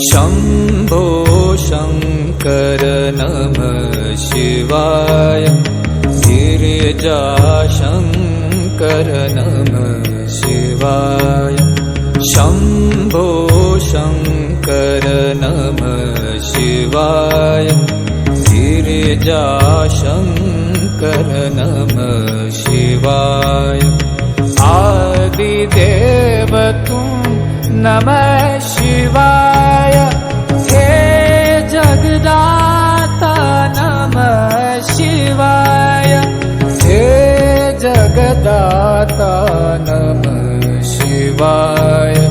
शम्भो शङ्कर नमः शिवाय गिरिजाशङ्कर नमः शिवाय शम्भो शङ्कर नमः शिवाय गिरिजाशङ्कर नमः शिवाय आदिदेव तुम नमः शिवाय हे जगदाता नमः शिवाय हे जगदाता नमः शिवाय